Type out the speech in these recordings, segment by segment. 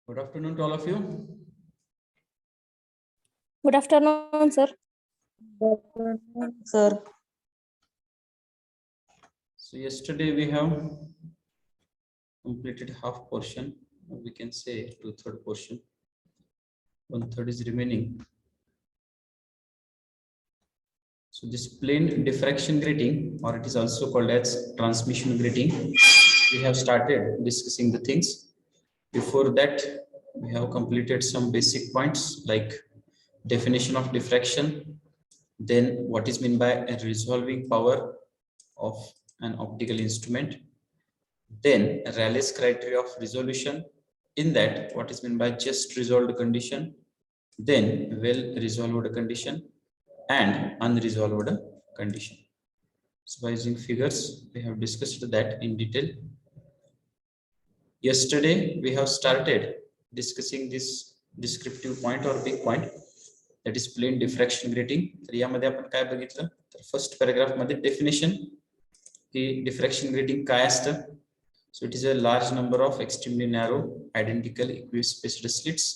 Good afternoon to all of you. Good afternoon, sir. Sir. So yesterday we have completed half portion, or we can say 2/3 portion. 1/3 is remaining. So this plane diffraction grating, or it is also called as transmission grating, we have started discussing the things. Before that, we have completed some basic points like definition of diffraction, then what is meant by a resolving power of an optical instrument, then Rayleigh's criteria of resolution, in that what is meant by just resolved condition, then well resolved condition and unresolved condition. So by using figures, we have discussed that in detail. Yesterday we have started discussing this descriptive point or big point, that is plane diffraction grating. तर यामध्ये आपण काय बघितलं, तर first paragraph मध्ये definition की diffraction grating काय असतं. So it is a large number of extremely narrow identical equispaced slits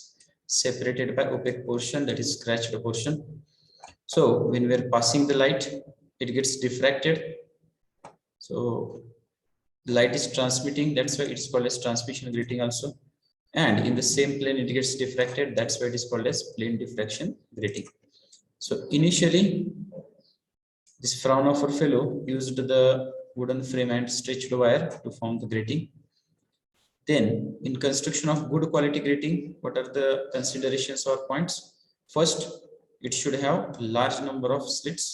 separated by opaque portion, that is scratched portion. So when we are passing the light, it gets diffracted. So the light is transmitting, that's why it's called as transmission grating also. And in the same plane it gets diffracted, that's why it is called as plane diffraction grating. So initially this Fraunhofer fellow used the wooden frame and stretched wire to form the grating. Then in construction of good quality grating, what are the considerations or points? First, it should have large number of slits.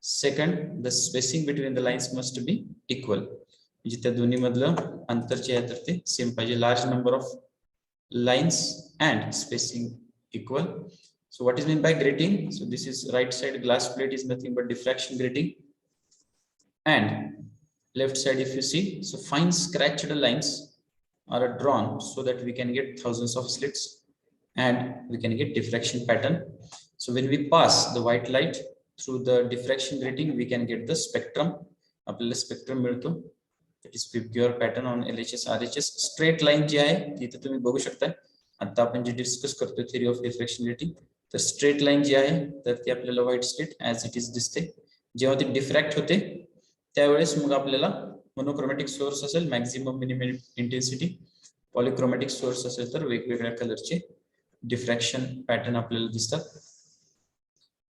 Second, the spacing between the lines must be equal. म्हणजे त्या दोन्ही मधलं अंतर जे आहे तर ते same पाहिजे. Large number of lines and spacing equal. So what is meant by grating? So this is right side glass plate is nothing but diffraction grating, and left side if you see, so fine scratched lines are drawn so that we can get thousands of slits and we can get diffraction pattern. So when we pass the white light through the diffraction grating, we can get the spectrum. आपल्याला spectrum मिळतो, that is pure pattern on LHS RHS. Straight line जी आहे ती इथे तुम्ही बघू शकता. आता आपण जे डिस्कस करतो थिअरी ऑफ डिफ्रॅक्शन ग्रेटिंग, तर स्ट्रेट लाईन जी आहे तर ती आपल्याला white straight as it is दिसते. जेव्हा ती डिफ्रॅक्ट होते त्यावेळेस मग आपल्याला मोनोक्रोमॅटिक सोर्स असेल मॅक्झिमम मिनिमम इंटेन्सिटी, पॉलिक्रोमॅटिक सोर्स असेल तर वेगवेगळ्या कलरचे डिफ्रॅक्शन पॅटर्न आपल्याला दिसतात.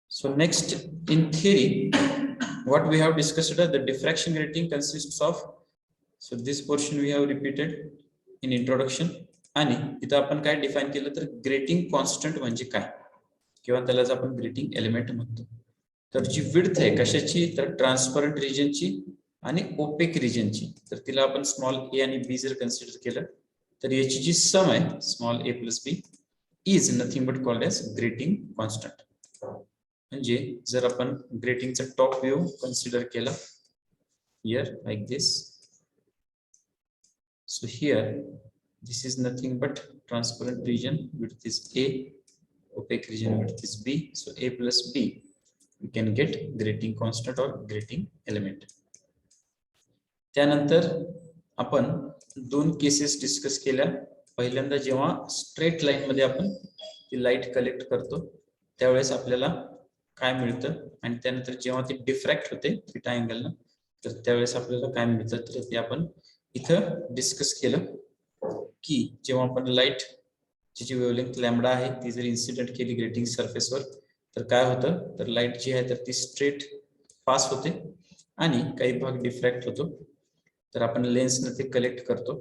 So next in theory, what we have discussed, the diffraction grating consists of, so this portion we have repeated in introduction. आणि इथं आपण काय डिफाइन केलं तर ग्रेटिंग कॉन्स्टंट म्हणजे काय, किंवा त्यालाच आपण ग्रेटिंग एलिमेंट म्हणतो. तर जी विड्थ आहे कशाची, तर ट्रान्सपरंट रिजनची आणि ओपेक रिजनची, तर तिला आपण स्मॉल ए आणि बी जर कन्सिडर केलं तर याची जी सम आहे small a plus b is nothing but called as grating constant. म्हणजे जर आपण ग्रेटिंगचा टॉप व्ह्यू कन्सिडर केला here like this, so here this is nothing but transparent region, width is A, opaque region width is B, so A plus B we can get grating constant or grating element. त्यानंतर आपण दोन cases discuss केल्या. पहिल्यांदा जेव्हा straight line मध्ये आपण ती light collect करतो त्यावेळेस आपल्याला काय मिळतं, आणि त्यानंतर जेव्हा ती डिफ्रॅक्ट होते थिटा अँगलनं तर त्यावेळेस आपल्याला काय मिळतं, तर ते आपण इथं डिस्कस केलं की जेव्हा आपण लाईट जी वेव्हलेंथ लॅम्बडा आहे ती जर इन्सिडेंट केली ग्रेटिंग सरफेसवर तर काय होतं, तर लाईट जी आहे तर ती स्ट्रेट पास होते आणि काही भाग डिफ्रॅक्ट होतो. तर आपण लेन्सनं ते कलेक्ट करतो.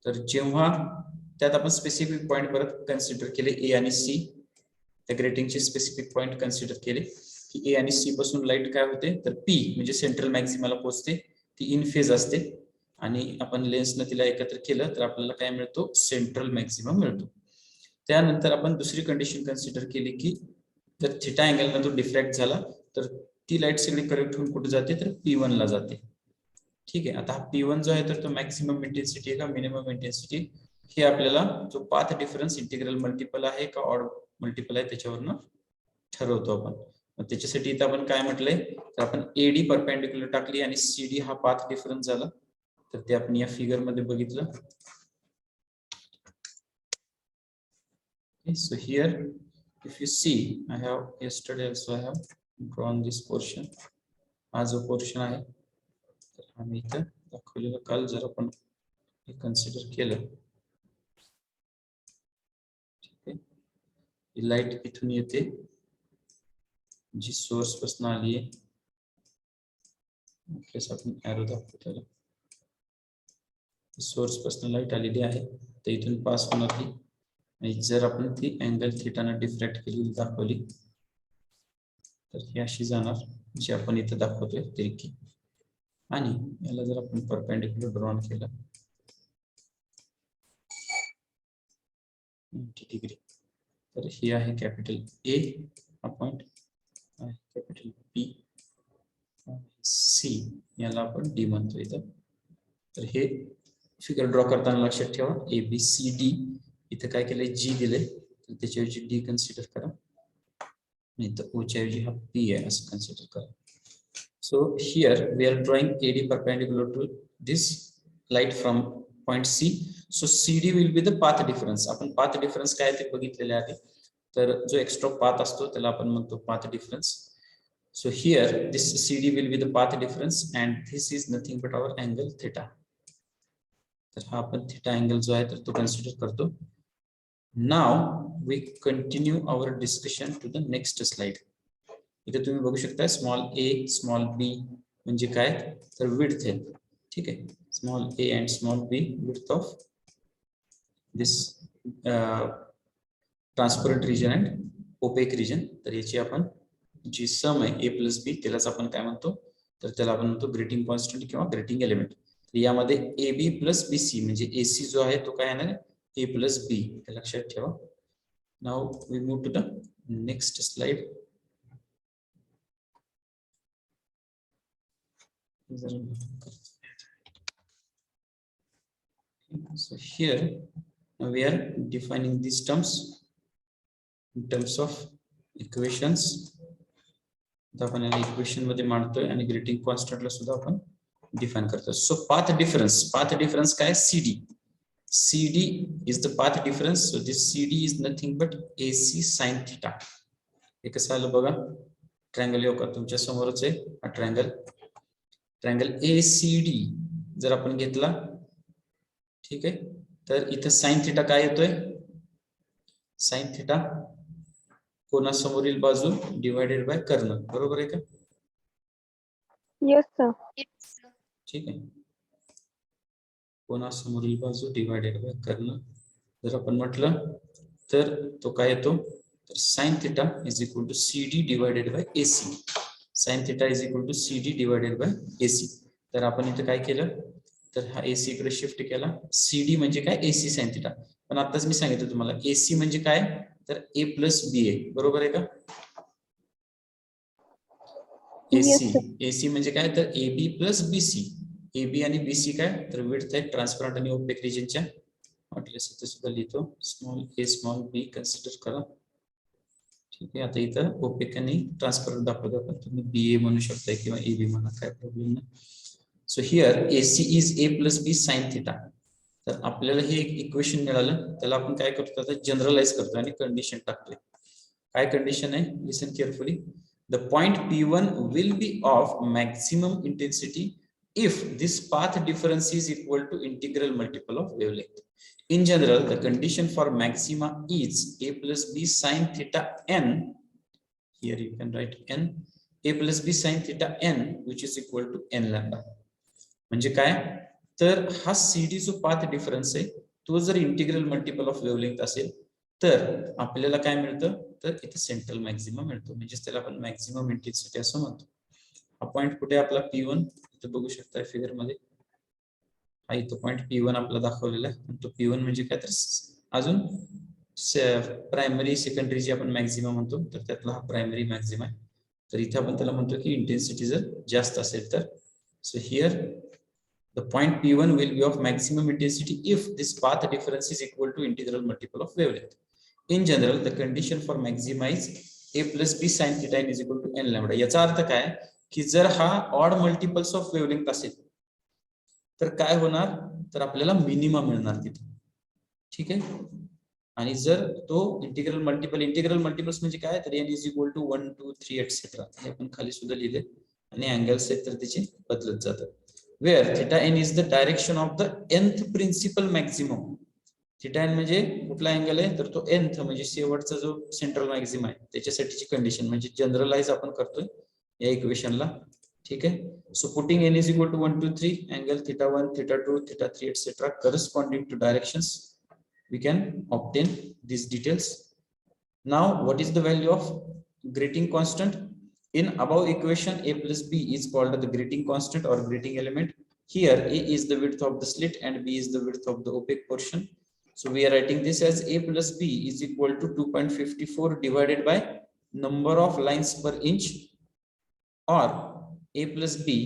तर जेव्हा त्यात आपण स्पेसिफिक पॉईंट परत कन्सिडर केले ए आणि सी, त्या ग्रेटिंगचे स्पेसिफिक पॉईंट कन्सिडर केले की ए आणि सी पासून लाईट काय होते, तर पी म्हणजे सेंट्रल मॅक्झिमाला पोहोचते, ती इन फेज असते, आणि आपण लेन्सनं तिला एकत्र केलं तर आपल्याला काय मिळतो, सेंट्रल मॅक्झिमम मिळतो. त्यानंतर आपण दुसरी कंडिशन कन्सिडर केली की जर थिटा अँगलनं तो डिफ्रॅक्ट झाला तर ती लाईट सगळी करेक्ट होऊन कुठे जाते, तर P1 ला जाते. ठीक आहे. आता हा P1 जो आहे तर तो मॅक्सिमम इंटेन्सिटी आहे का मिनिमम इंटेन्सिटी, हे आपल्याला जो पाथ डिफरन्स इंटिग्रल मल्टिपल आहे का ऑड मल्टिपल आहे त्याच्यावरनं ठरवतो आपण. मग त्याच्यासाठी इथं आपण काय म्हटलंय, तर आपण AD परपेंडिक्युलर टाकली आणि CD हा पाथ डिफरन्स झाला, तर ते आपण या फिगर मध्ये बघितलं. Okay, so here if you see, I have yesterday also I have drawn this portion. हा जो पोर्शन आहे तर आम्ही इथं दाखवलेलं काल जर आपण हे कन्सिडर केलं, ठीक आहे, ही लाईट इथून येते जी सोर्स पासून आली आहे, आपण एरो दाखवतो त्याला, सोर्स पासून लाईट आलेली आहे तर इथून पास होणार ती, आणि जर आपण ती अँगल थीटाने डिफ्रॅक्ट केलेली दाखवली तर ही अशी जाणार जी आपण इथे दाखवतोय तिरकी, आणि याला जर आपण परपेंडिक्युलर ड्रॉन केलं 90 डिग्री तर ही आहे कॅपिटल ए हा पॉइंट, कॅपिटल बी सी याला आपण डी म्हणतो इथं. तर हे फिगर ड्रॉ करताना लक्षात ठेवा ए बी सी डी, इथं काय केलंय जी दिले तर त्याच्याऐवजी डी कन्सिडर करा, नाही तर ओ च्या ऐवजी हा पी आहे असं कन्सिडर करा. So here we are drawing AD perpendicular to this light from point C. So CD will be the path difference. आपण path difference काय ते बघितलेले आहे, तर जो एक्स्ट्रा पाथ असतो त्याला आपण म्हणतो path difference. So here this CD will be the path difference and this is nothing but our angle theta. तर हा आपण theta angle जो आहे तर तो कन्सिडर करतो. Now we continue our discussion to the next slide. इथे तुम्ही बघू शकता स्मॉल ए स्मॉल बी म्हणजे काय तर विड्थ आहे, ठीक आहे, small a and small b width of this transparent region and opaque region. तर याची आपण जी सम आहे ए प्लस बी त्यालाच आपण काय म्हणतो तर त्याला आपण म्हणतो ग्रेटिंग कॉन्स्टंट किंवा ग्रेटिंग एलिमेंट. तर यामध्ये A B plus B C म्हणजे ए सी जो आहे तो काय येणार ए प्लस बी, हे लक्षात ठेवा. Now we move to the next slide. So here we are defining these terms in terms of equations. आपण या इक्वेशन मध्ये मांडतोय आणि ग्रेटिंग कॉन्स्टंटला सुद्धा आपण डिफाइन करतो. सो पाथ डिफरन्स काय CD. CD is the path difference. So this CD is nothing but AC sin theta. हे कसं आलं बघा, ट्रायंगल येऊ का तुमच्या समोरच आहे हा ट्रायंगल ACD जर आपण घेतला, ठीक आहे, तर इथं साइन थिटा काय येतोय, साइन थिटा कोणासमोरील बाजू डिवाइडेड बाय कर्ण, बरोबर आहे का? Yes, sir. ठीक आहे, कोणासमोरील बाजू डिवाइडेड बाय कर्ण जर आपण म्हटलं तर तो काय येतो तर sine theta is equal to CD divided by AC. Sine theta is equal to CD divided by AC. तर आपण इथे काय केलं तर हा AC इकडे शिफ्ट केला. CD म्हणजे काय AC साइन थिटा, पण आताच मी सांगितलं तुम्हाला AC म्हणजे काय तर A प्लस बी आहे, बरोबर आहे का? AC म्हणजे काय तर AB प्लस BC. AB आणि BC काय तर विड्थ आहे ट्रान्सपरंट आणि ओपेक रिजनच्या, वाटल्यास इथे सुद्धा लिहितो small a small b consider करा, ठीक आहे. आता इथं ओपेक आणि ट्रान्सपरंट दाखवतो आपण, तुम्ही BA म्हणू शकता किंवा AB म्हणा, काय प्रॉब्लेम नाही. So here AC is A plus B sine theta. तर आपल्याला हे एक इक्वेशन मिळालं, त्याला आपण काय करतो आता जनरलाइज करतो आणि कंडिशन टाकतोय. काय कंडिशन आहे, listen carefully. The point P1 will be of maximum intensity if this path difference is equal to integral multiple of wavelength. In general, the condition for maxima is A plus B sin theta n. Here you can write n. A plus B sin theta n, which is equal to n lambda. म्हणजे काय तर हा CD जो path difference आहे तो जर integral multiple of wavelength असेल तर आपल्याला काय मिळतं तर इथे सेंट्रल मॅक्सिमम मिळतो, म्हणजे त्याला आपण मॅक्सिमम इंटेन्सिटी असं म्हणतो. हा पॉइंट कुठे आपला P1 इथं बघू शकता फिगर मध्ये, हा इथं पॉइंट P1 आपला दाखवलेला आहे. तो P1 म्हणजे काय तर अजून प्रायमरी सेकंडरी जे आपण मॅक्सिमम म्हणतो तर त्यातला हा प्रायमरी मॅक्सिमम आहे. तर इथे आपण त्याला म्हणतो की इंटेन्सिटी जर जास्त असेल तर, so here the point P1 will be of maximum intensity if this path difference is equal to integral multiple of wavelength. In general, the condition for maxima is A plus B sin theta is equal to n lambda. याचा अर्थ काय की जर हा odd multiples of wavelength असेल तर काय होणार तर आपल्याला मिनिमम मिळणार तिथे, ठीक आहे. आणि जर तो इंटिग्रल मल्टिपल्स म्हणजे काय, तर n is equal to 1 2 3 etcetera, हे आपण खाली सुद्धा लिहिले. आणि अँगल्स आहेत तर त्याचे बदलत जातात. Where theta n is the direction of the nth principal maximum. Theta n म्हणजे कुठला अँगल आहे, तर तो nth म्हणजे शेवटचा जो सेंट्रल मॅक्झिमम आहे त्याच्यासाठीची कंडिशन, म्हणजे जनरलाइज आपण करतोय या इक्वेशनला. ठीक आहे. So putting n is equal to 1 2 3 angle theta 1 theta 2 theta 3 etcetera corresponding to directions, we can obtain these details. Now what is the value of grating constant? In above equation, a plus b is called the grating constant or grating element. Here a is the width of the slit and b is the width of the opaque portion. So we are writing this as a plus b is equal to 2.54 divided by number of lines per inch, or a plus b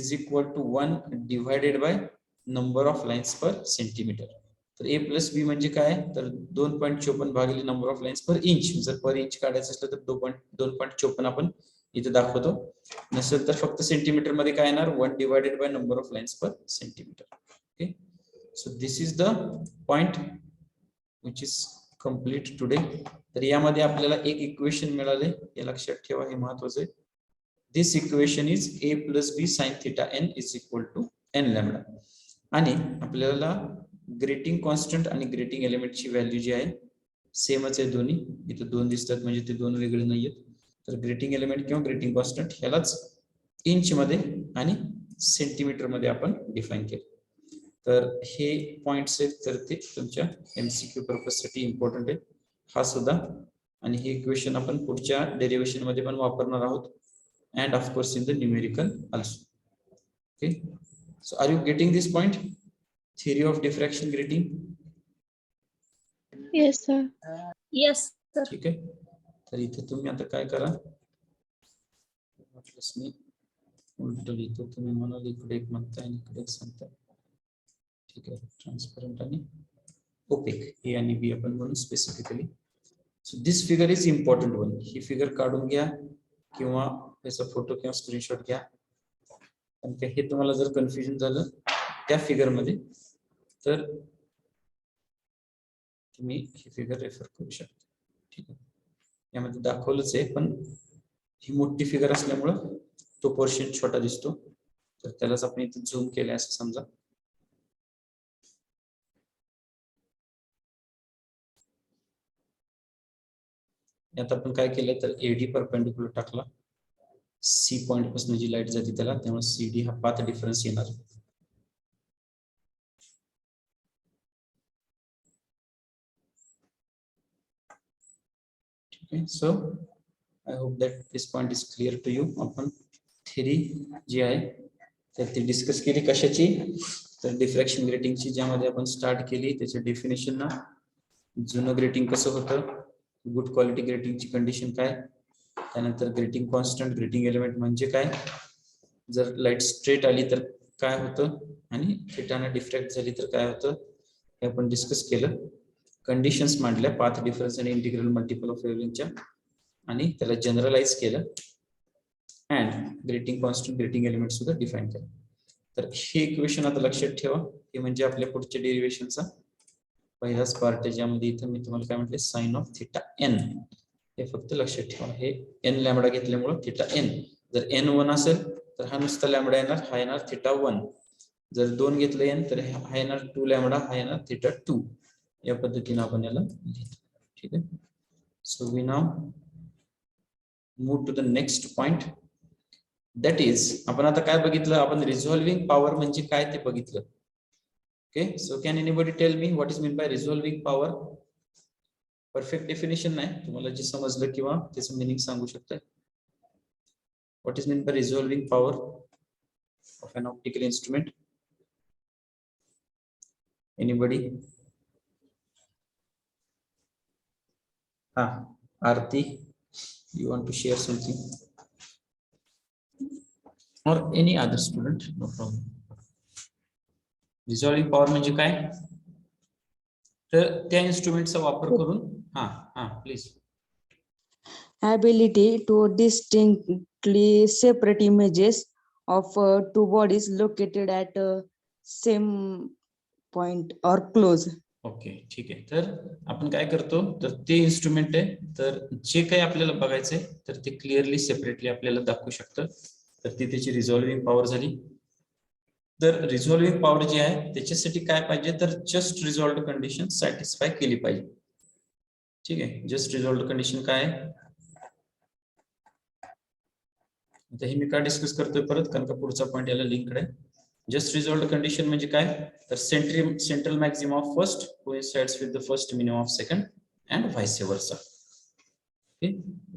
is equal to 1 divided by number of lines per centimeter. तर a plus बी म्हणजे काय, तर 2.54 भागिले number of lines per inch. जर पर inch काढायचं असलं तर 2.54 आपण इथे दाखवतो. नसेल तर फक्त सेंटीमीटर मध्ये काय येणार, 1 divided by number of lines per centimetre. Okay. So this is the point which is complete today. तर यामध्ये आपल्याला एक इक्वेशन मिळाले, हे लक्षात ठेवा, हे महत्वाचं आहे. This equation is a plus B sine theta n is equal to n lambda. आणि आपल्याला ग्रेटिंग कॉन्स्टंट आणि ग्रेटिंग एलिमेंटची व्हॅल्यू जी आहे सेमच आहे दोन्ही. इथे दोन दिसतात म्हणजे ते दोन वेगळे नाहीयेत. तर ग्रेटिंग एलिमेंट किंवा ग्रेटिंग कॉन्स्टंट ह्यालाच इंच मध्ये आणि सेंटीमीटर मध्ये आपण डिफाइन केलं. तर हे पॉइंट्स आहेत, तर ते तुमच्या एमसीक्यू पर्पज साठी इम्पॉर्टंट आहे हा सुद्धा. आणि हे इक्वेशन आपण पुढच्या डेरिव्हेशन मध्ये पण वापरणार आहोत, and of course in the numerical also. Okay, so are you getting this point, theory of diffraction grating? Yes, sir. Yes, sir. ठीक आहे. तर इथे तुम्ही आता काय करा, मी उलट लिहितो, तुम्ही म्हणाल इकडे एक म्हणताय आणि इकडे एक सांगताय. ठीक आहे. ट्रान्सपरंट आणि ओपेक, ए आणि बी आपण म्हणून specifically. So this figure is important one. He figure काढून घ्या किंवा त्याचा फोटो किंवा स्क्रीनशॉट घ्या. कारण हे तुम्हाला जर कन्फ्युजन झालं त्या फिगर मध्ये तर तुम्ही ही फिगर रेफर करू शकता. ठीक आहे. यामध्ये दाखवलंच आहे, पण ही मोठी फिगर असल्यामुळं तो पोर्शन छोटा दिसतो, तर त्यालाच आपण इथे झूम केलंय असं समजा. यात आपण काय केलंय, तर एडी परपेंडिक्युलर टाकला, सी पॉइंट पासून जी लाईट जाते त्याला, त्यामुळे सीडी हा पाथ डिफरन्स येणार. ठीक आहे. So I hope that this point is clear to you. आपण थेरी जी आहे तर ती डिस्कस केली कशाची, तर डिफ्रॅक्शन ग्रेटिंगची, ज्यामध्ये आपण स्टार्ट केली त्याच्या डेफिनेशन ना, जुनं ग्रेटिंग कसं होतं, गुड क्वालिटी ग्रेटिंगची कंडिशन काय, त्यानंतर ग्रेटिंग कॉन्स्टंट, ग्रेटिंग एलिमेंट म्हणजे काय, जर लाईट स्ट्रेट आली तर काय होतं, आणि थिटाने डिफ्रॅक्ट झाली तर काय होतं, हे आपण डिस्कस केलं. कंडिशन्स मांडल्या पाथ डिफरन्स आणि इंटिग्रल मल्टिपल ऑफ वेव्हलेंथच्या, आणि त्याला जनरलाइज केलं, and grating constant, grating element सुद्धा डिफाइन केलं. तर हे इक्वेशन आता लक्षात ठेवा, हे म्हणजे आपल्या पुढच्या डेरिव्हेशनचा पहिलाच पार्ट आहे, ज्यामध्ये इथं मी तुम्हाला काय म्हटले, साइन ऑफ थिटा एन, हे फक्त लक्षात ठेवा. हे एन लॅम्बडा घेतल्यामुळं थिटा एन, जर एन 1 असेल तर हा नुसता लॅम्बडा येणार, हा येणार थिटा 1. जर 2 घेतलं एन तर हा येणार 2 लॅम्बडा, हा येणार थिटा 2. या पद्धतीने आपण याला लिहितो. ठीक आहे. So we now move to the next point, that is, आपण आता काय बघितलं, आपण रिझॉल्विंग पॉवर म्हणजे काय ते बघितलं. Okay. So can anybody tell me what is mean by resolving power? Perfect definition नाही, तुम्हाला जे समजलं किंवा त्याचं मिनिंग सांगू शकता. What is mean by resolving power of an optical instrument? Anybody? हा, Aarti, you want to share something, or any other student, no problem. Resolving power म्हणजे काय, तर त्या इन्स्ट्रुमेंटचा वापर करून, हा please. Ability to distinctly separate images of two bodies located at same point or close. Okay, ठीक आहे. तर आपण काय करतो, तर ते इन्स्ट्रुमेंट आहे, तर जे काही आपल्याला बघायचंय तर ते क्लिअरली सेपरेटली आपल्याला दाखवू शकतं. तर ती त्याची रिझॉल्विंग पॉवर झाली. तर रिझॉल्विंग पॉवर जी आहे त्याच्यासाठी काय पाहिजे, तर जस्ट रिझॉल्व्ड कंडिशन सॅटिस्फाय केली पाहिजे. ठीक आहे, जस्ट रिझॉल्व्ड कंडिशन काय आहे, आता हे मी का डिस्कस करतोय परत, कारण का पुढचा पॉईंट याला लिंक्ड आहे. जस्ट रिझॉल्व्ड कंडिशन म्हणजे काय, तर central maximum of first coincides with the first minimum of second and vice versa.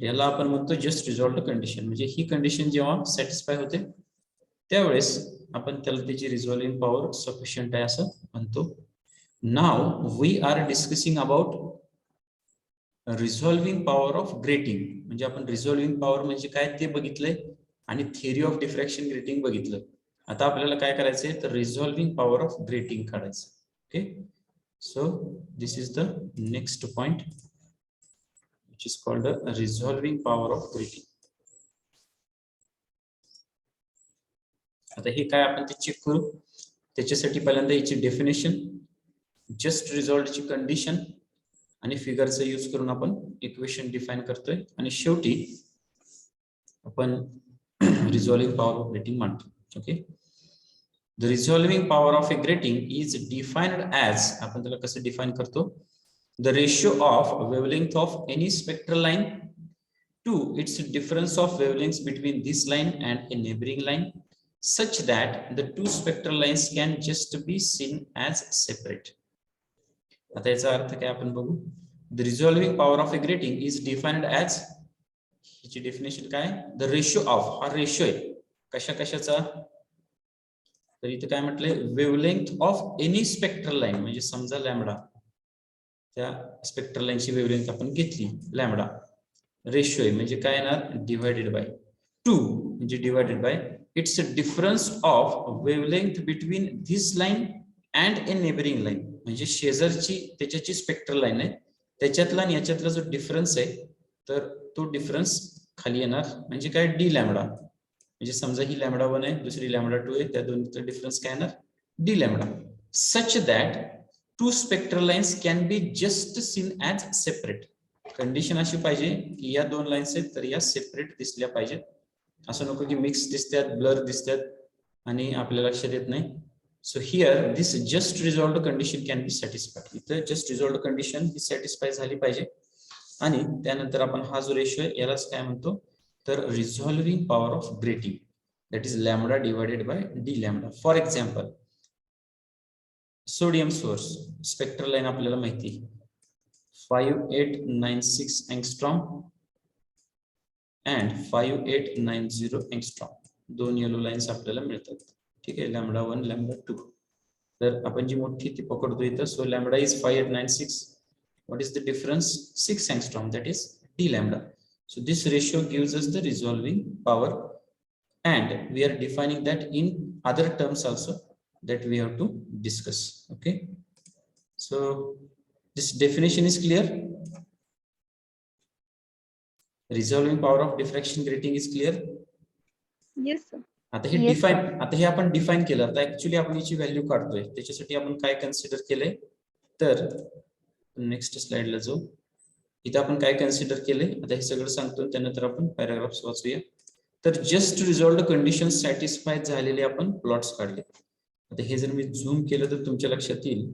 याला आपण म्हणतो जस्ट रिझॉल्व्ड कंडिशन. म्हणजे ही कंडिशन जेव्हा सॅटिस्फाय होते त्यावेळेस आपण त्याला त्याची रिझॉल्विंग पॉवर सफिशियंट आहे असं म्हणतो. Now we are discussing about resolving power of grating. म्हणजे आपण रिझॉल्विंग पॉवर म्हणजे काय ते बघितलंय आणि थिअरी ऑफ डिफ्रॅक्शन ग्रेटिंग बघितलं. आता आपल्याला काय करायचंय, तर रिझॉल्विंग पॉवर ऑफ ग्रेटिंग काढायचं. Okay, so this is the next point which is called the resolving power of grating. आता हे काय आपण ते चेक करू. त्याच्यासाठी पहिल्यांदा याची डेफिनेशन, जस्ट रिझॉल्व्ड ची कंडिशन आणि फिगरचा यूज करून आपण इक्वेशन डिफाइन करतोय आणि शेवटी आपण रिझॉल्विंग पॉवर ऑफ ग्रेटिंग मांडतो. Okay, the resolving power of a grating is defined as, आपण त्याला कसं डिफाइन करतो, the ratio of wavelength of any spectral line to its difference of wavelengths between this line and a neighboring line such that the two spectral lines can just be seen as separate. आता याचा अर्थ काय आपण बघू. The resolving power of a grating is defined as, ह्याची definition काय, the ratio of, हा ratio आहे कशा कशाचा, तर इथे काय म्हटलंय, wavelength of any spectral line. म्हणजे समजा लॅम्बडा, त्या स्पेक्ट्रल लाईनची वेवलेंथ आपण घेतली लॅम्बडा, रेशिओ आहे म्हणजे काय येणार, डिवायडेड बाय 2, म्हणजे divided by it's difference of wavelength between this line and A neighbouring line. म्हणजे शेजारची त्याच्याची स्पेक्ट्रल लाईन आहे, त्याच्यातला आणि याच्यातला जो डिफरन्स आहे तर तो डिफरन्स खाली येणार म्हणजे काय, डी लॅम्बडा. म्हणजे समजा ही लॅम्बडा 1 आहे, दुसरी लॅम्बडा 2 आहे, त्या दोन्हीचा डिफरन्स काय येणार, D lambda. Such that two spectral lines can be just seen as separate. Condition अशी पाहिजे की या दोन लाईन्स आहेत तर या सेपरेट दिसल्या पाहिजेत. असं नको की मिक्स दिसतात, ब्लर दिसतात आणि आपल्या लक्षात येत नाही. So here this just resolved condition can be satisfied. इथं जस्ट रिझॉल्व्ड कंडिशन ही सॅटिस्फाय झाली पाहिजे आणि त्यानंतर आपण हा जो रेशो आहे यालाच काय म्हणतो, तर resolving power of grating, that is lambda divided by D lambda. For example, sodium source spectral line आपल्याला माहिती 5896 एंगस्ट्रॉम अँड 5890 एंगस्ट्रॉम, दोन येलो लाईन्स आपल्याला मिळतात. ठीक आहे, लॅम्बडा 1 लॅम्बडा 2. तर आपण जी मोठी ती पकडतो इथं. So lambda is 5896, what is the difference, 6 angstrom, that is D lambda. So this ratio gives us the resolving power and we are defining that in other terms also that we have to discuss. Okay, so this definition is clear. Resolving power of diffraction grating is clear. Yes, sir. आता हे Yes, define, आता हे आपण define केलं. आता actually आपण याची value काढतोय, त्याच्यासाठी आपण काय कन्सिडर केलंय, तर नेक्स्ट स्लाइडला जाऊ. इथं आपण काय कन्सिडर केलंय आता हे सगळं सांगतो, त्यानंतर आपण पॅराग्राफ्स वाचूया. तर जस्ट रिझॉल्व्ड कंडिशन सॅटिस्फाय झालेले आपण प्लॉट्स काढले. आता हे जर मी झूम केलं तर तुमच्या लक्षात येईल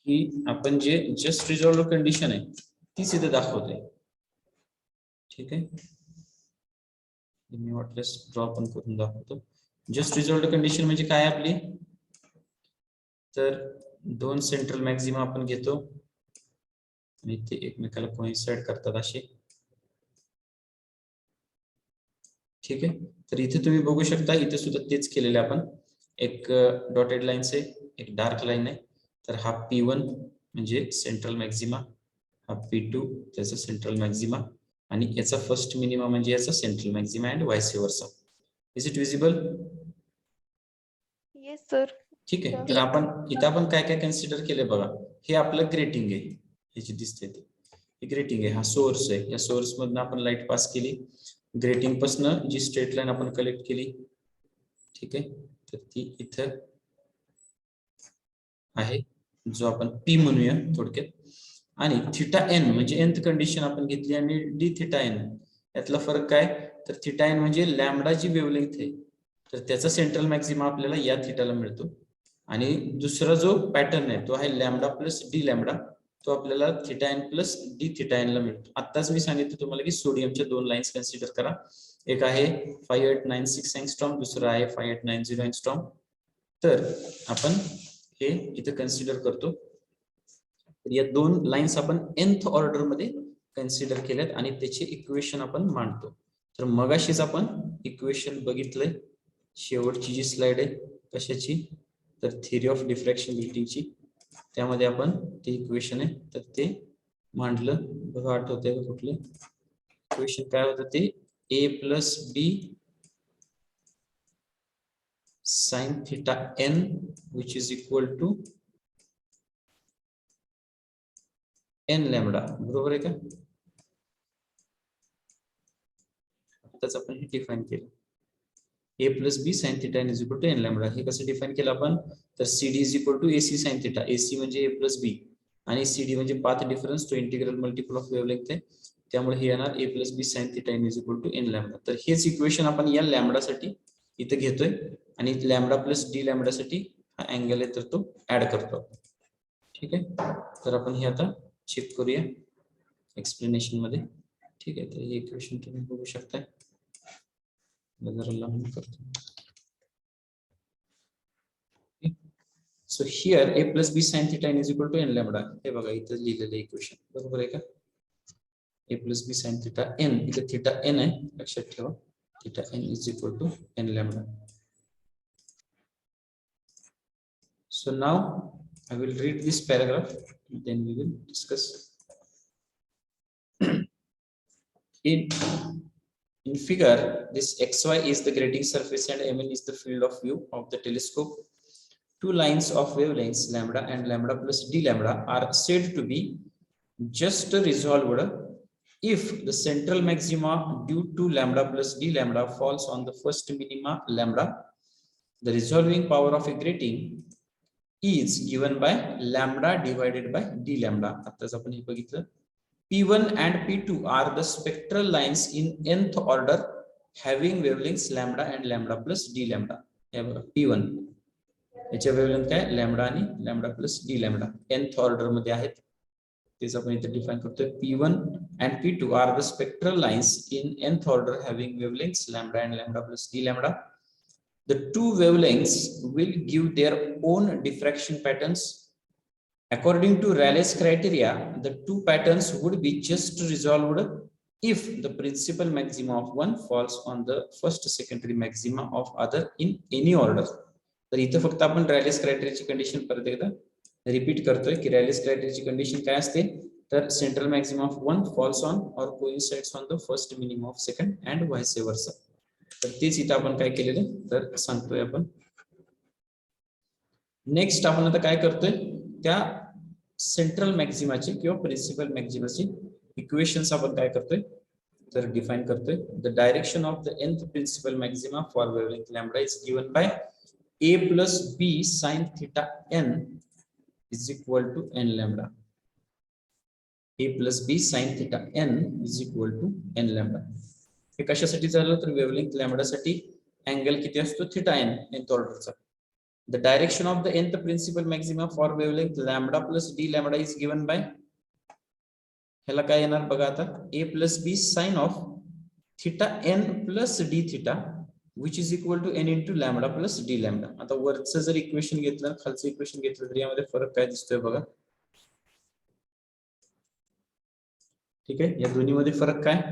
की आपण जे जस्ट रिझॉल्व्ड कंडिशन आहे तीच इथे दाखवतोय. ठीक आहे, मी वाटल्यास ड्रॉ पण करून दाखवतो. जस्ट रिझॉल्व्ड कंडिशन म्हणजे काय आपली, तर दोन सेंट्रल मॅक्सिमा आपण घेतो आणि ते एकमेकाला कोइन्साइड करतात असे. ठीक आहे, तर इथे तुम्ही बघू शकता, इथे सुद्धा तेच केलेले आपण. एक डॉटेड लाईन्स आहे, एक डार्क लाईन आहे. तर हा P1 म्हणजे सेंट्रल मॅक्सिमा, हा P2 त्याचा सेंट्रल मॅक्सिमा आणि याचा फर्स्ट मिनिमा म्हणजे याचा सेंट्रल मॅक्सिमा अँड व्हाइस वर्सा. Is it visible? yes, sir. ठीक आहे, तर आपण इथं आपण काय काय कन्सिडर केले बघा. हे आपलं ग्रेटिंग आहे, हे जे दिसते ते ग्रेटिंग आहे. हा सोर्स आहे, या सोर्स मधून आपण लाईट पास केली, ग्रेटिंग पासून जी स्ट्रेट लाईन आपण कलेक्ट केली. ठीक आहे, तर ती इथं आहे जो आपण पी म्हणूया थोडक्यात. आणि थिटा एन म्हणजे nth कंडिशन आपण घेतली आणि डी थिटा एन यातला फरक काय, तर थिटा एन म्हणजे लॅम्बडा जी वेव्हलेंग्थ आहे तर त्याचा सेंट्रल मॅक्सिमा आपल्याला या थिटाला मिळतो. आणि दुसरा जो पॅटर्न आहे तो आहे लॅम्बडा प्लस डी लॅम्बडा, तो आपल्याला theta n plus d theta n ला मिळतो. आताच मी सांगितलं तुम्हाला की सोडियमच्या दोन लाईन्स कन्सिडर करा, एक आहे 5896 अँगस्ट्रॉम, दुसरा आहे 5890 अँगस्ट्रॉम. तर आपण हे इथे कन्सिडर करतो. या दोन लाईन्स आपण nth ऑर्डर मध्ये कन्सिडर केल्यात आणि त्याचे इक्वेशन आपण मांडतो. तर मगाशीच आपण इक्वेशन बघितलंय, शेवटची जी स्लाइड आहे कशाची, तर थिअरी ऑफ डिफ्रॅक्शन ग्रेटिंगची, त्यामध्ये आपण ते इक्वेशन आहे तर ते मांडलं बघा. आठवतंय का कुठलं इक्वेशन काय होतं ते, a plus B sine theta n which is equal to n lambda, बरोबर आहे का. आताच आपण हे डिफाइन केलं, a plus B sine theta n is equal to n lambda. हे कसं डिफाइन केलं आपण, तर cd is equal to ac sine theta, ac म्हणजे a प्लस बी आणि cd म्हणजे पाथ डिफरन्स, तो इंटिग्रल मल्टिपल ऑफ वेव्हलेंग्थ आहे, त्यामुळे हे येणार a plus B sine theta n is equal to n lambda. तर हेच इक्वेशन आपण या लॅम्बडा साठी इथे घेतोय आणि लॅम्बडा प्लस डी लॅम्बडा साठी हा अँगल आहे तर तो ऍड करतो. ठीक आहे, तर आपण हे आता चेक करूया एक्सप्लेनेशन मध्ये. ठीक आहे, तर हे इक्वेशन तुम्ही बघू शकता. जरा लांब करतो. So here a plus B sine theta n is equal to n lambda, हे बघा इथे लिहिलेलं इक्वेशन, बरोबर आहे का. a plus B sine theta n, इथे थिटा n आहे लक्षात ठेवा, theta n is equal to n lambda. So now I will read this paragraph, then we will discuss. In figure, this xy is the grating surface and mn is the field of view of the telescope. Two lines of wavelengths lambda and lambda plus d lambda are said to be just resolved if the central maxima due to lambda plus d lambda falls on the first minima lambda. The resolving power of a grating is given by lambda divided by d lambda. आताच आपण हे बघितलं. P1 and P2 are the spectral lines in nth order having wavelengths lambda and lambda plus d lambda. P1 याच्या wavelength काय, lambda आणि lambda plus d lambda nth order मध्ये आहेत, तेच आपण इथे डिफाइन करतोय. P1 and P2 are the spectral lines in nth order having wavelengths lambda and lambda plus d lambda. The two wavelengths will give their own diffraction patterns. According to Rayleigh's criteria, the two patterns would be just resolved if the principal maxima of one falls on the first secondary maxima of other in any order. तर इथे फक्त आपण Rayleigh's criteria ची condition परत एकदा repeat करतोय की Rayleigh's criteria ची कंडिशन काय असते, तर central maxima of one falls on or coincides on the first minimum of second and vice versa. तर तेच इथे आपण काय केलेलं तर सांगतोय आपण. नेक्स्ट आपण आता काय करतोय, त्या सेंट्रल मॅक्सिमाचे किंवा प्रिन्सिपल मॅक्सिमाचे इक्वेशन्स आपण काय करतोय तर डिफाइन करतोय. The direction of the nth principal maxima for wavelength lambda is given by a plus b sin theta n is equal to n lambda. a plus b sin theta n is equal to n lambda. हे कशासाठी झालं तर wavelength lambda साठी angle किती असतो, theta n nth ऑर्डरचा. The direction of the nth principal maxima for wavelength lambda plus d lambda is given by, ह्याला काय येणार बघा आता, a plus b sin of theta n plus d theta which is equal to n into lambda plus d lambda. आता वरचं जर equation घेतलं खालचं इक्वेशन घेतलं तर यामध्ये फरक काय दिसतोय बघा. ठीक आहे, या दोन्ही मध्ये फरक काय,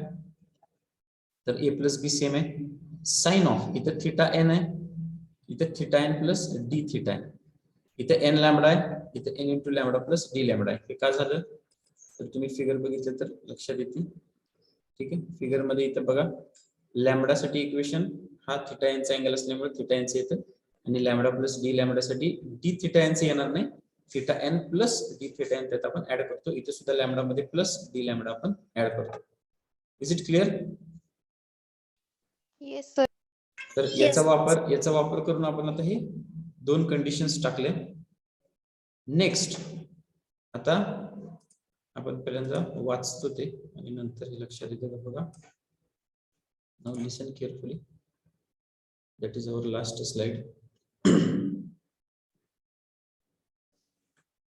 तर a plus b सेम आहे, साइन ऑफ इथं थिटा n आहे, इथे theta n plus d theta आहे, इथे n लॅम्बडा आहे, इथे n into lambda plus d lambda आहे. हे काय झालं तर तुम्ही फिगर बघितलं तर लक्षात येते. ठीक आहे, फिगर मध्ये इथं बघा लॅम्बडा साठी इक्वेशन हा थिटा n चा अँगल असल्यामुळे थिटा n चे येतं आणि लॅम्बडा प्लस डी लॅम्बडा साठी डी थिटा n चे येणार नाही, theta n plus d theta n त्यात आपण ऍड करतो. इथे सुद्धा लॅम्बडा मध्ये प्लस डी लॅम्बडा आपण ऍड करतो. Is it clear. Yes sir. तर याचा वापर करून आपण आता हे दोन कंडिशन्स टाकले. नेक्स्ट आता आपण पहिल्यांदा वाचतो ते आणि नंतर हे लक्षात येतं का बघा. Now listen carefully. That is our last slide.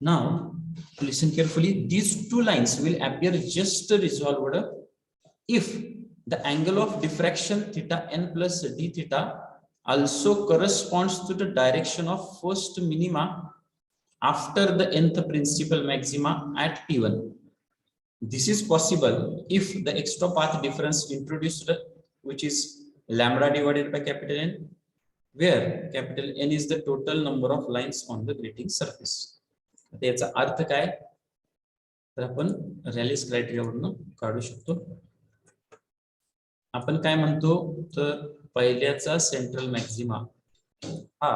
Now listen carefully. These two lines will appear just resolved if the angle of diffraction theta n plus d theta also corresponds to the direction of first minima after the nth principal maxima at p1. This is possible if the extra path difference introduced, which is lambda divided by capital N, where capital N is the total number of lines on the grating surface. याचा अर्थ काय तर आपण रॅलिस criteria वरून काढू शकतो. आपण काय म्हणतो तर पहिल्याचा सेंट्रल मॅक्सिमा हा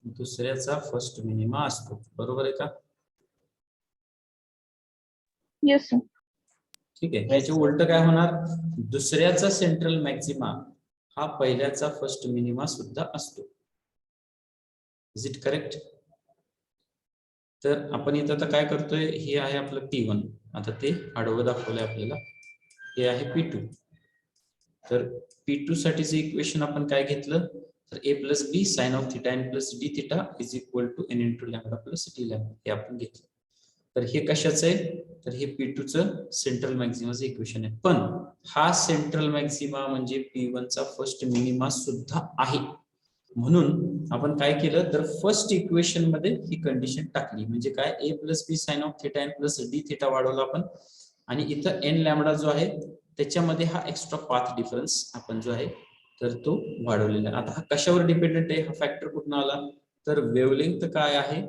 दुसऱ्याचा फर्स्ट मिनिमा असतो, बरोबर आहे का? Yes, sir. ठीक आहे. याच्या उलट काय होणार, दुसऱ्याचा सेंट्रल मॅक्सिमा हा पहिल्याचा फर्स्ट मिनिमा सुद्धा असतो. Is it correct? तर आपण इथं आता काय करतोय, हे आहे आपलं P1. आता ते आडवं दाखवलंय आपल्याला. हे आहे P2. तर P2 साठीचं इक्वेशन आपण काय घेतलं तर a plus B sine of theta n plus d theta is equal to n into lambda plus d lambda हे आपण घेतलं. तर हे कशाचं आहे तर हे P2 चं सेंट्रल मॅक्सिमाचं इक्वेशन आहे. पण हा सेंट्रल मॅक्सिमा म्हणजे P1 चा फर्स्ट मिनिमा सुद्धा आहे. म्हणून आपण काय केलं तर फर्स्ट इक्वेशन मध्ये ही कंडिशन टाकली. म्हणजे काय a plus B sine of theta n plus d theta वाढवला आपण आणि इथं n लॅम्बडा जो आहे त्याच्यामध्ये हा एक्स्ट्रा पाथ डिफरन्स आपण जो आहे तर तो वाढवलेला. आता हा कशावर डिपेंडेंट आहे, हा फॅक्टर कुठून आला तर वेव्हलेंग्थ काय आहे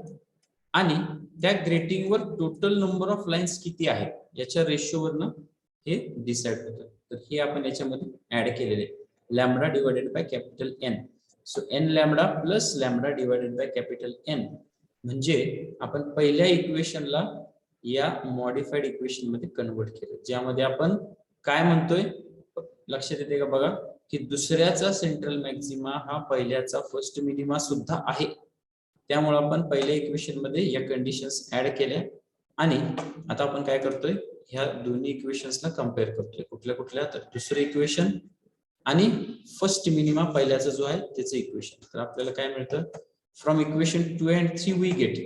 आणि त्या ग्रेटिंगवर टोटल नंबर ऑफ लाईन्स किती आहे याच्या रेशोवरनं हे डिसाइड होतं. तर हे आपण याच्यामध्ये ऍड केलेले lambda divided by capital N. So n lambda plus lambda divided by capital N म्हणजे आपण पहिल्या इक्वेशनला या मॉडिफाईड इक्वेशन मध्ये कन्वर्ट केलं, ज्यामध्ये आपण काय म्हणतोय लक्षात येते का बघा की दुसऱ्याचा सेंट्रल मॅक्सिमा हा पहिल्याचा फर्स्ट मिनिमा सुद्धा आहे. त्यामुळे आपण पहिल्या इक्वेशन मध्ये या कंडिशन्स ऍड केल्या आणि आता आपण काय करतोय ह्या दोन्ही इक्वेशन्सला कंपेअर करतोय. कुठल्या कुठल्या तर दुसरं इक्वेशन आणि फर्स्ट मिनिमा पहिल्याचा जो आहे त्याचं इक्वेशन. तर आपल्याला काय मिळतं from equation 2 and 3 we get.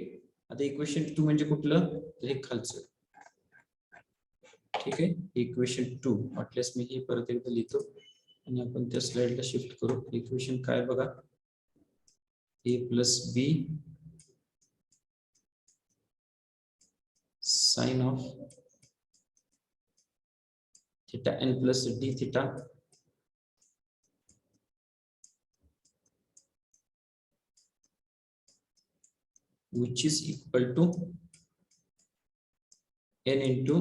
आता इक्वेशन 2 म्हणजे कुठलं तर हे खालचं, ठीक आहे. इक्वेशन 2 वाटल्यास मी हे परत एकदा लिहितो आणि आपण त्या स्लाइडला शिफ्ट करू. इक्वेशन काय बघा a plus B sine of theta n plus d theta which is equal to n into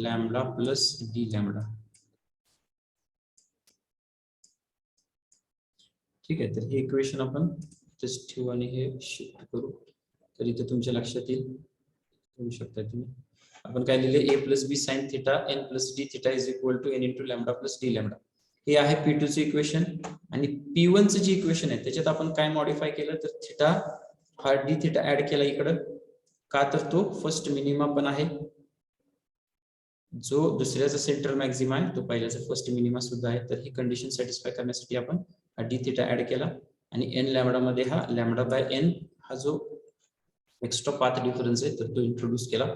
lambda plus d lambda. ठीक आहे. तर हे इक्वेशन आपण जस्ट ठेवू आणि हे शिफ्ट करू तर इथे तुमच्या लक्षात येईल. होऊ शकता तुम्ही आपण काय लिहिले a plus B sine theta n plus d theta is equal to n into lambda plus d lambda. हे आहे P2 चे इक्वेशन आणि P1 चे जे इक्वेशन आहे त्याच्यात आपण काय मॉडिफाय केलं तर थिटा हा डी थिटा ऍड केला इकडं का तर तो फर्स्ट मिनिमा पण आहे, जो दुसऱ्याचा सेंट्रल मॅक्सिमा आहे तो पहिल्याचा फर्स्ट मिनिमा सुद्धा आहे. तर ही कंडिशन सॅटिस्फाय करण्यासाठी आपण हा डी थिटा ऍड केला आणि n लॅम्बडा मध्ये हा लॅम्बडा बाय n हा जो एक्स्ट्रा पाथ डिफरन्स आहे तर तो इंट्रोड्यूस केला.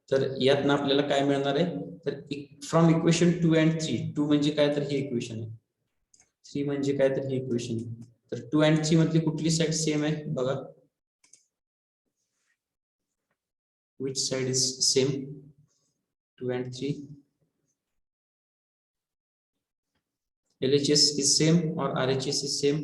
तर यातनं आपल्याला काय मिळणार आहे तर फ्रॉम इक्वेशन 2 and 3. 2 म्हणजे काय तर हे इक्वेशन आहे, 3 म्हणजे काय तर हे इक्वेशन आहे. तर 2 and 3 मधली कुठली साइड सेम आहे बघा. Which side is same? 2 and 3. LHS is same or RHS is same?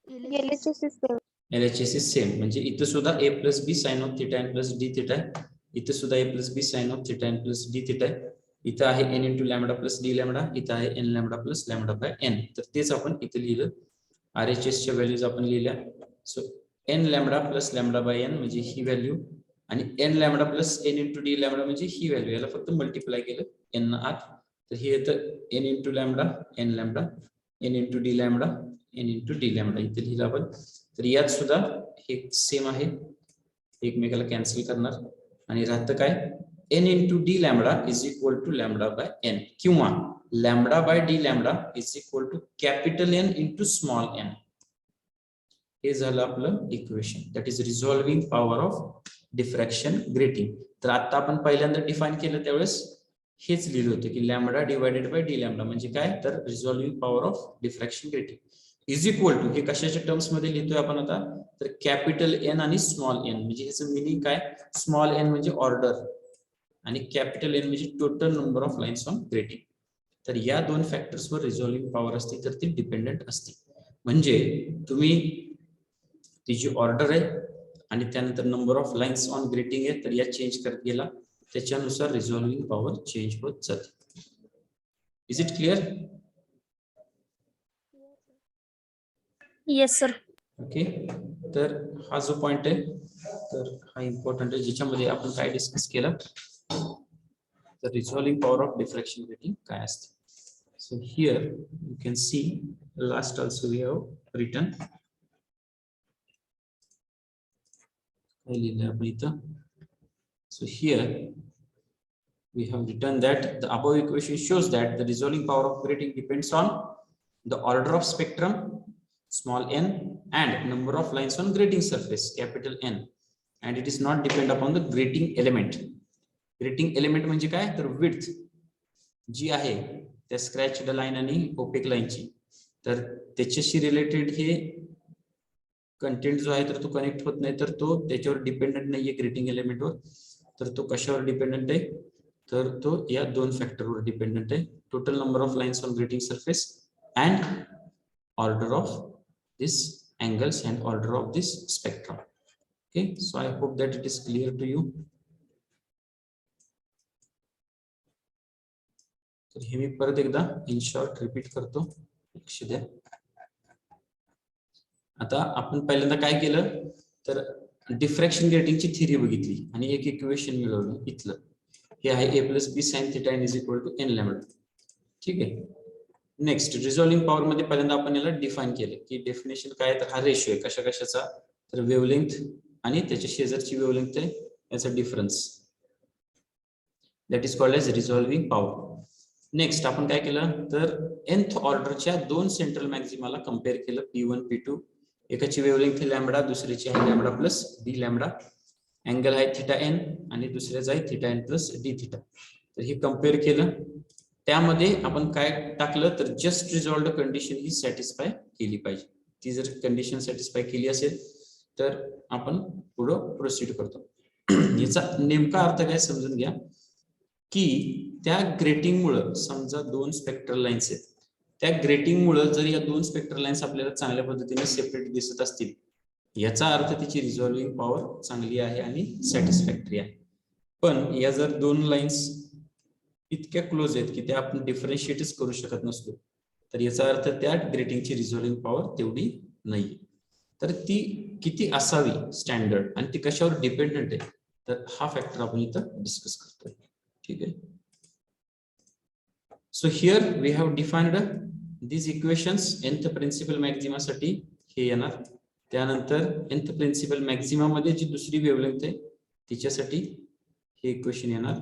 LHS is same. LHS is same. म्हणजे इथं सुद्धा a plus B sine of theta n plus d theta आहे. इथं सुद्धा a plus B sine of theta n plus d theta आहे. इथं आहे n into lambda plus d lambda. इथं आहे n lambda plus lambda by n. तर तेच आपण इथं लिहिलं. RHS च्या व्हॅल्यूज आपण लिहिल्या. So n lambda plus lambda by n म्हणजे ही व्हॅल्यू आणि n lambda plus n into d lambda म्हणजे ही व्हॅल्यू. याला फक्त मल्टिप्लाय केलं n आत. तर हे येतं n into lambda n lambda n into d lambda n into d lambda इथे लिहिलं आपण. तर यात सुद्धा हे सेम आहे, एकमेकाला कॅन्सल करणार आणि राहतं काय n into d lambda is equal to lambda by n किंवा lambda by d lambda is equal to capital N into small n. हे झालं आपलं equation, that is resolving power of diffraction grating. तर आता आपण पहिल्यांदा डिफाइन केलं त्यावेळेस हेच लिहिलं होतं की lambda divided by D lambda म्हणजे काय, तर resolving power of diffraction grating is equal to, हे कशाच्या टर्म्स मध्ये लिहितोय आपण आता, तर कॅपिटल एन आणि स्मॉल एन. म्हणजे ह्याचं मिनिंग काय, स्मॉल एन म्हणजे ऑर्डर आणि कॅपिटल एन म्हणजे total number of lines on grating. तर या दोन फॅक्टर्सवर रिझॉल्विंग पॉवर असते तर ती डिपेंडेंट असते. म्हणजे तुम्ही ती जी ऑर्डर आहे आणि त्यानंतर number of lines on grating आहे तर या चेंज करत गेला त्याच्यानुसार रिझॉल्विंग पॉवर चेंज होत जाते. Is it clear? Yes, sir. Okay, तर हा जो पॉइंट आहे तर हा इम्पॉर्टंट आहे ज्याच्यामध्ये आपण काय डिस्कस केलं, तर resolving power of diffraction grating काय असते. So here you can see last also we have written काय लिहिलंय आपण इथं. So here we have written that the above equation shows that the resolving power of grating depends on the order of spectrum small n and number of lines on grating surface capital N, and it is not depend upon the grating element. Grating element म्हणजे काय, तर width जी आहे त्या स्क्रॅच्ड line आणि OPEC लाईनची, तर त्याच्याशी related हे कंटेंट जो आहे तर तो कनेक्ट होत नाही, तर तो त्याच्यावर डिपेंडंट नाहीये ग्रेटिंग एलिमेंटवर. तर तो कशावर डिपेंडंट आहे, तर तो या दोन फॅक्टरवर डिपेंडंट आहे, total number of lines on grating surface and order of this angles and order of this spectrum. Okay, so I hope that it is clear to you. तर हे मी परत एकदा इन शॉर्ट रिपीट करतो, लक्ष द्या. आता आपण पहिल्यांदा काय केलं, तर डिफ्रॅक्शन ग्रेटिंगची थिअरी बघितली आणि एक इक्वेशन मिळवलं इथलं, हे आहे a plus B sine theta n is equal to n lambda. ठीक आहे. नेक्स्ट रिझॉल्विंग पॉवर मध्ये पहिल्यांदा आपण याला डिफाइन केलं की डेफिनेशन काय, तर हा रेशियो आहे कशा कशाचा, तर वेव्हलेंथ आणि त्याच्या शेजारची वेव्हलेंथ आहे याचा difference, that is called as resolving power. Next आपण काय केलं, तर nth ऑर्डरच्या दोन सेंट्रल मॅक्झिमाला कम्पेअर केलं P1 P2, एकाची वेव्हलेंथ आहे लॅम्बडा, दुसरीची आहे lambda plus d lambda, angle आहे थिटा n आणि दुसऱ्याचा आहे theta n plus d theta. तर हे कम्पेअर केलं, त्यामध्ये आपण काय टाकलं, तर जस्ट रिझॉल्व्ड कंडिशन ही सॅटिस्फाय केली पाहिजे. ती जर कंडिशन सॅटिस्फाय केली असेल तर आपण पुढं प्रोसीड करतो. याचा नेमका अर्थ काय समजून घ्या, की त्या ग्रेटिंगमुळे समजा दोन स्पेक्ट्रल लाईन्स आहेत, त्या ग्रेटिंगमुळे जर या दोन स्पेक्ट्रल लाईन्स आपल्याला चांगल्या पद्धतीने सेपरेट दिसत असतील, याचा अर्थ तिची रिझॉल्विंग पॉवर चांगली आहे आणि सॅटिस्फॅक्टरी आहे. पण या जर दोन लाईन्स इतक्या क्लोज आहेत की त्या आपण डिफरन्शिएटच करू शकत नसतो, तर याचा अर्थ त्या ग्रेटिंगची रिझॉल्विंग पॉवर तेवढी नाही. तर ती किती असावी स्टँडर्ड आणि ती कशावर डिपेंडंट आहे, तर हा फॅक्टर आपण इथं डिस्कस करतोय. ठीक आहे. So here we have defined these equations. nth principal maxima साठी हे येणार, त्यानंतर nth प्रिन्सिपल मॅक्झिमा मध्ये जी दुसरी वेव्हलेंथ आहे तिच्यासाठी हे इक्वेशन येणार.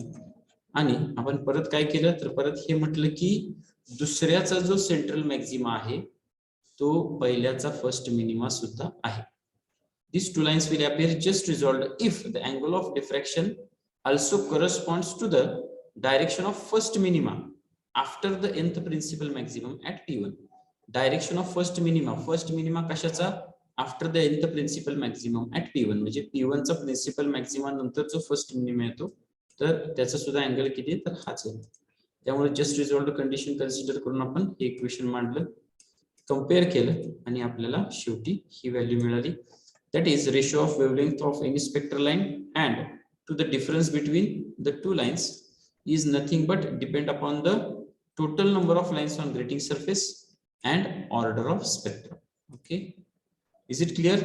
आणि आपण परत काय केलं, तर परत हे म्हटलं की दुसऱ्याचा जो सेंट्रल मॅक्झिमा आहे तो पहिल्याचा फर्स्ट मिनिमा सुद्धा आहे. These two lines will appear just resolved if the angle of diffraction also corresponds to the direction of first minima after the nth principal maximum at P1. Direction of first minima कशाचा, after the nth principal maximum at P1. म्हणजे P1 चा principal Maxima नंतर जो first minima येतो तर त्याचा सुद्धा angle किती, तर हाच आहे. त्यामुळे जस्ट रिझॉल्व्ड कंडिशन कन्सिडर करून आपण हे इक्वेशन मांडलं, कम्पेअर केलं आणि आपल्याला शेवटी ही व्हॅल्यू मिळाली, that is ratio of wavelength of any spectral line and to the difference between the two lines is nothing but depend upon the total number of lines on grating surface and order of spectrum. Okay, is it clear?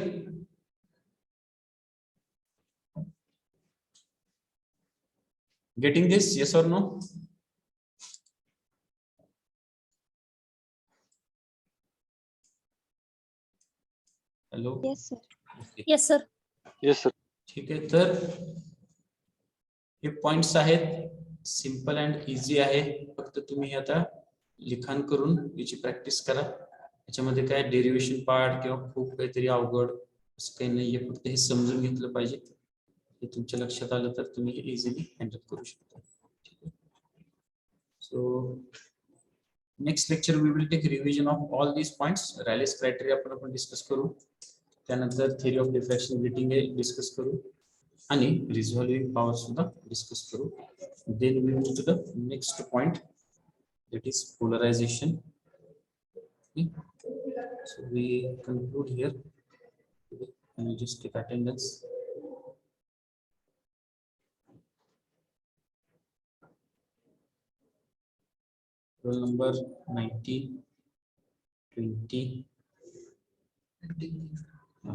Getting this, yes or no? Hello. Yes, sir. Okay Yes, sir. Yes, sir. ठीक आहे. तर हे points आहेत, simple and easy आहे. फक्त तुम्ही आता लिखाण करून याची प्रॅक्टिस करा. याच्यामध्ये काय डेरिव्हेशन पार्ट किंवा खूप काहीतरी अवघड असं काही नाहीये, फक्त हे समजून घेतलं पाहिजे. हे तुमच्या लक्षात आलं तर तुम्ही हे इझिली हँडल करू शकता. So next lecture we will take revision of all these points. Rayleigh's criteria आपण डिस्कस करू. त्यानंतर थिअरी ऑफ डिफ्रॅक्शन ग्रेटिंग हे डिस्कस करू आणि रिझॉल्विंग पॉवर सुद्धा डिस्कस करू. Then we move to the next point, that is polarization. Okay. So we conclude here. And just take attendance. Roll number 19, 20.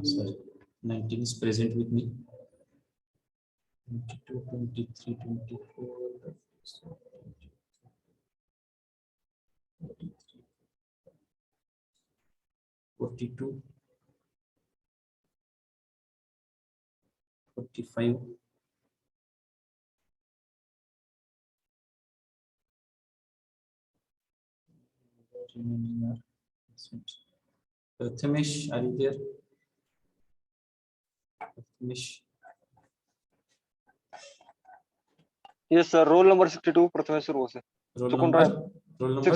Sorry, 19 is present with me. 22, 23, 24. 42, 45, 39. Prathamesh, are you there? Prathamesh, Yes, sir. Roll number 62. Prathamesh sir was. roll Second number, round. roll number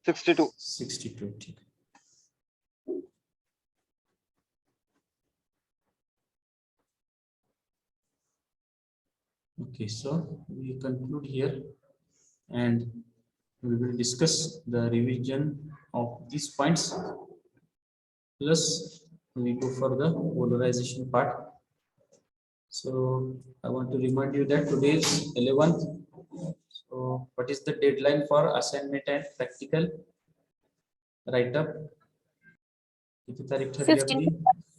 62. 62. ठीक. Okay, so we conclude here and we will discuss the revision of these points, plus we go for the polarization part. So I want to remind you that today is 11th. So what is the deadline for assignment and practical write up? किती तारीख ठरली आपली?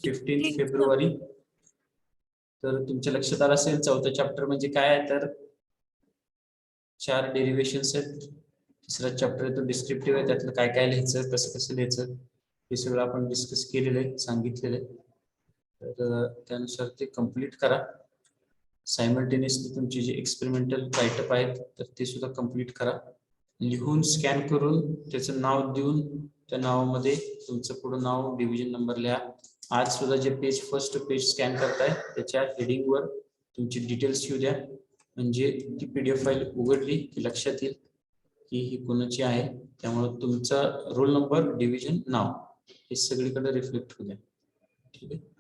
15 February. तर तुमच्या लक्षात आलं असेल चौथा चॅप्टर म्हणजे काय आहे, तर 4 डेरिव्हेशन्स आहेत. तिसरा चॅप्टर आहे तो डिस्क्रिप्टिव्ह आहे. त्यातलं काय काय लिहायचं, कसं कसं लिहायचं हे सगळं आपण डिस्कस केलेलं आहे, सांगितलेलं आहे. तर त्यानुसार ते कम्प्लीट करा. सायमल्टेनियसली तुमचे जे एक्सपेरिमेंटल राईटअप आहेत तर ते सुद्धा कम्प्लीट करा. लिहून स्कॅन करून त्याचं नाव देऊन त्या नावामध्ये तुमचं पुढं नाव, डिव्हिजन नंबर लिहा. आज सुद्धा जे पेज, फर्स्ट पेज स्कॅन करताय त्याच्या हेडिंगवर तुमची डिटेल्स येऊ द्या. म्हणजे ती PDF फाईल उघडली की लक्षात येईल की ही कोणाची आहे. त्यामुळे तुमचा रोल नंबर, डिव्हिजन, नाव हे सगळीकडे रिफ्लेक्ट होऊ द्या. ठीक आहे.